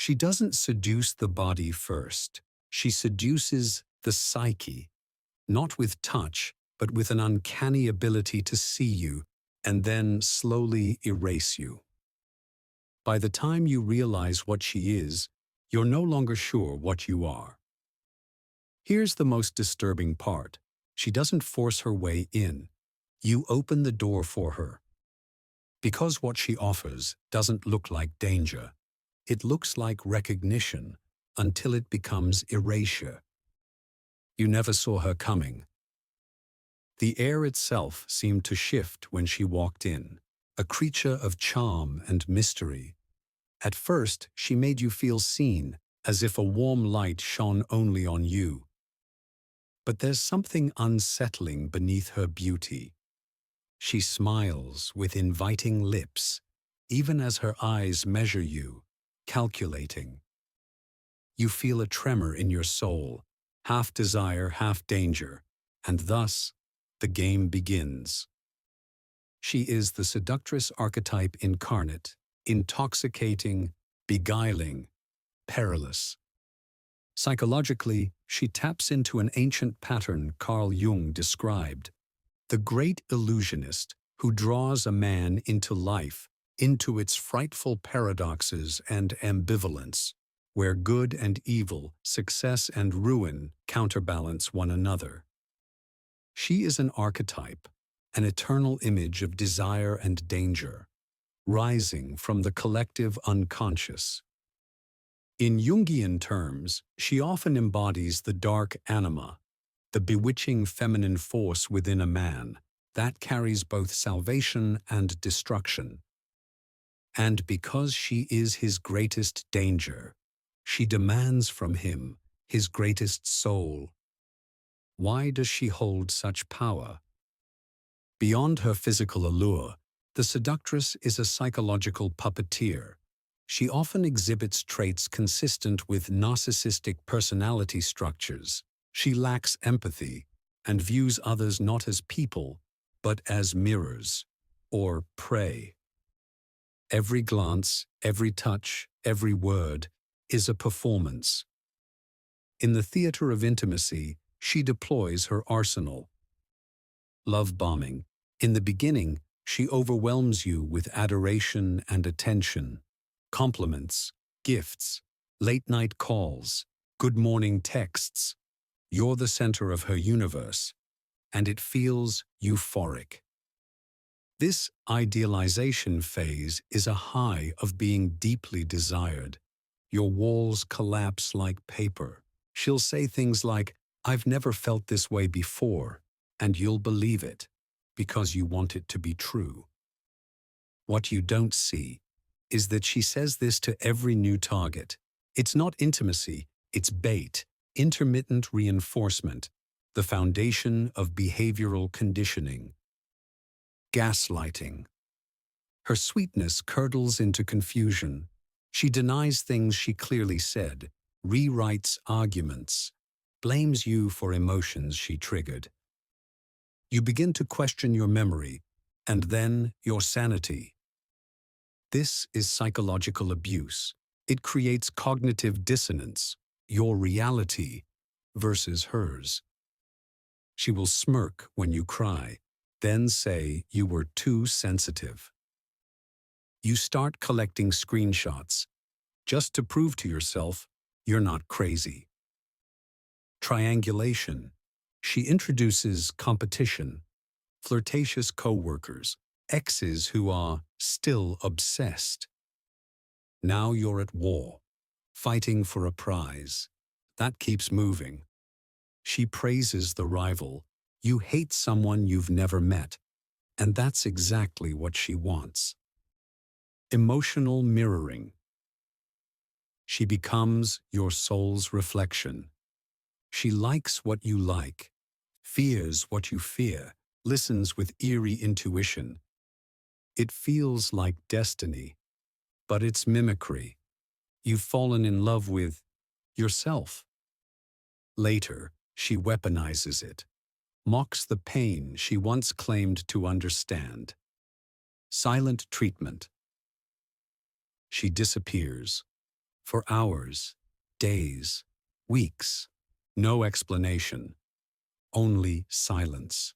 She doesn't seduce the body first. She seduces the psyche, not with touch, but with an uncanny ability to see you and then slowly erase you. By the time you realize what she is, you're no longer sure what you are. Here's the most disturbing part. She doesn't force her way in. You open the door for her. Because what she offers doesn't look like danger. It looks like recognition until it becomes erasure. You never saw her coming. The air itself seemed to shift when she walked in, a creature of charm and mystery. At first, she made you feel seen, as if a warm light shone only on you. But there's something unsettling beneath her beauty. She smiles with inviting lips, even as her eyes measure you, calculating. You feel a tremor in your soul, half desire, half danger, and thus, the game begins. She is the seductress archetype incarnate, intoxicating, beguiling, perilous. Psychologically, she taps into an ancient pattern Carl Jung described, the great illusionist who draws a man into life, into its frightful paradoxes and ambivalence, where good and evil, success and ruin counterbalance one another. She is an archetype, an eternal image of desire and danger, rising from the collective unconscious. In Jungian terms, she often embodies the dark anima, the bewitching feminine force within a man that carries both salvation and destruction. And because she is his greatest danger, she demands from him his greatest soul. Why does she hold such power? Beyond her physical allure, the seductress is a psychological puppeteer. She often exhibits traits consistent with narcissistic personality structures. She lacks empathy and views others not as people, but as mirrors or prey. Every glance, every touch, every word is a performance. In the theater of intimacy, she deploys her arsenal. Love bombing. In the beginning, she overwhelms you with adoration and attention. Compliments, gifts, late-night calls, good-morning texts. You're the center of her universe, and it feels euphoric. This idealization phase is a high of being deeply desired. Your walls collapse like paper. She'll say things like, "I've never felt this way before," and you'll believe it, because you want it to be true. What you don't see is that she says this to every new target. It's not intimacy, it's bait, intermittent reinforcement, the foundation of behavioral conditioning. Gaslighting. Her sweetness curdles into confusion. She denies things she clearly said, rewrites arguments, blames you for emotions she triggered. You begin to question your memory, and then your sanity. This is psychological abuse. It creates cognitive dissonance, your reality versus hers. She will smirk when you cry, then say you were too sensitive. You start collecting screenshots, just to prove to yourself you're not crazy. Triangulation. She introduces competition, flirtatious co-workers, exes who are still obsessed. Now you're at war, fighting for a prize. That keeps moving. She praises the rival. You hate someone you've never met, and that's exactly what she wants. Emotional mirroring. She becomes your soul's reflection. She likes what you like, fears what you fear, listens with eerie intuition. It feels like destiny, but it's mimicry. You've fallen in love with yourself. Later, she weaponizes it, mocks the pain she once claimed to understand. Silent treatment. She disappears. For hours, days, weeks, no explanation, only silence.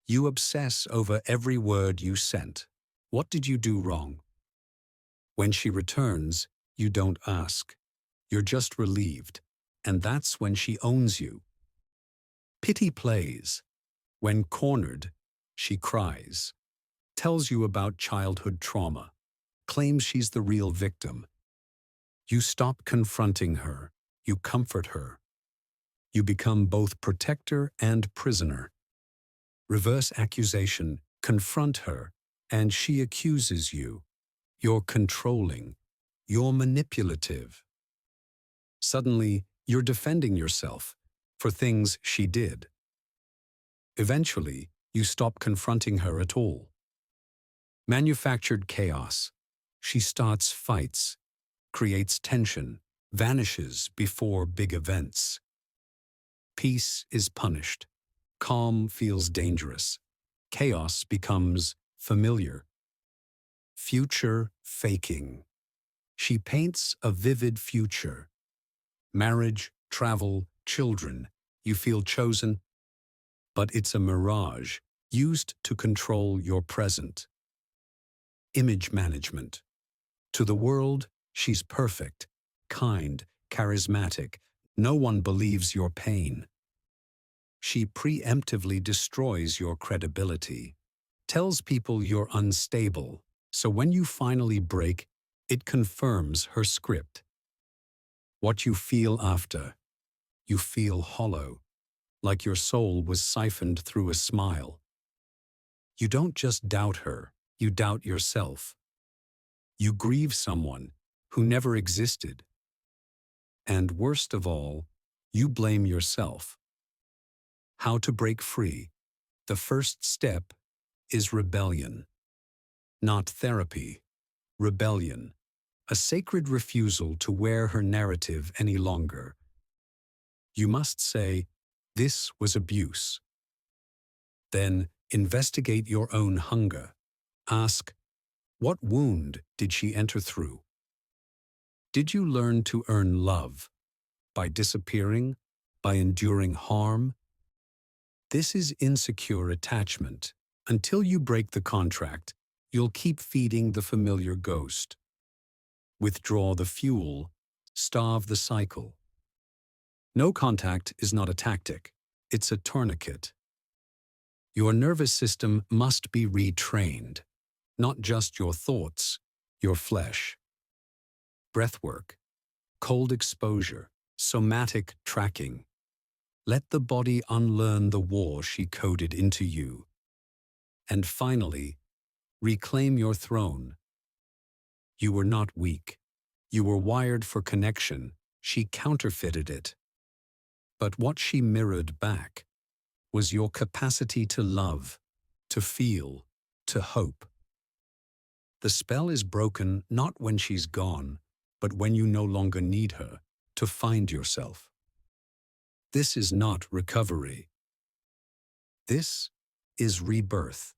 You obsess over every word you sent. What did you do wrong? When she returns, you don't ask. You're just relieved, and that's when she owns you. Pity plays. When cornered, she cries, tells you about childhood trauma, claims she's the real victim. You stop confronting her, you comfort her. You become both protector and prisoner. Reverse accusation, confront her, and she accuses you. You're controlling, you're manipulative. Suddenly, you're defending yourself for things she did. Eventually, you stop confronting her at all. Manufactured chaos. She starts fights, creates tension, vanishes before big events. Peace is punished. Calm feels dangerous. Chaos becomes familiar. Future faking. She paints a vivid future. Marriage, travel, children. You feel chosen, but it's a mirage used to control your present. Image management. To the world, she's perfect, kind, charismatic. No one believes your pain. She preemptively destroys your credibility, tells people you're unstable, so when you finally break, it confirms her script. What you feel after, you feel hollow, like your soul was siphoned through a smile. You don't just doubt her, you doubt yourself. You grieve someone who never existed. And worst of all, you blame yourself. How to break free? The first step is rebellion. Not therapy, rebellion. A sacred refusal to wear her narrative any longer. You must say, "This was abuse." Then investigate your own hunger. Ask, what wound did she enter through? Did you learn to earn love? By disappearing? By enduring harm? This is insecure attachment. Until you break the contract, you'll keep feeding the familiar ghost. Withdraw the fuel, starve the cycle. No contact is not a tactic, it's a tourniquet. Your nervous system must be retrained, not just your thoughts, your flesh. Breathwork, cold exposure, somatic tracking. Let the body unlearn the war she coded into you. And finally, reclaim your throne. You were not weak. You were wired for connection. She counterfeited it. But what she mirrored back was your capacity to love, to feel, to hope. The spell is broken not when she's gone, but when you no longer need her to find yourself. This is not recovery. This is rebirth.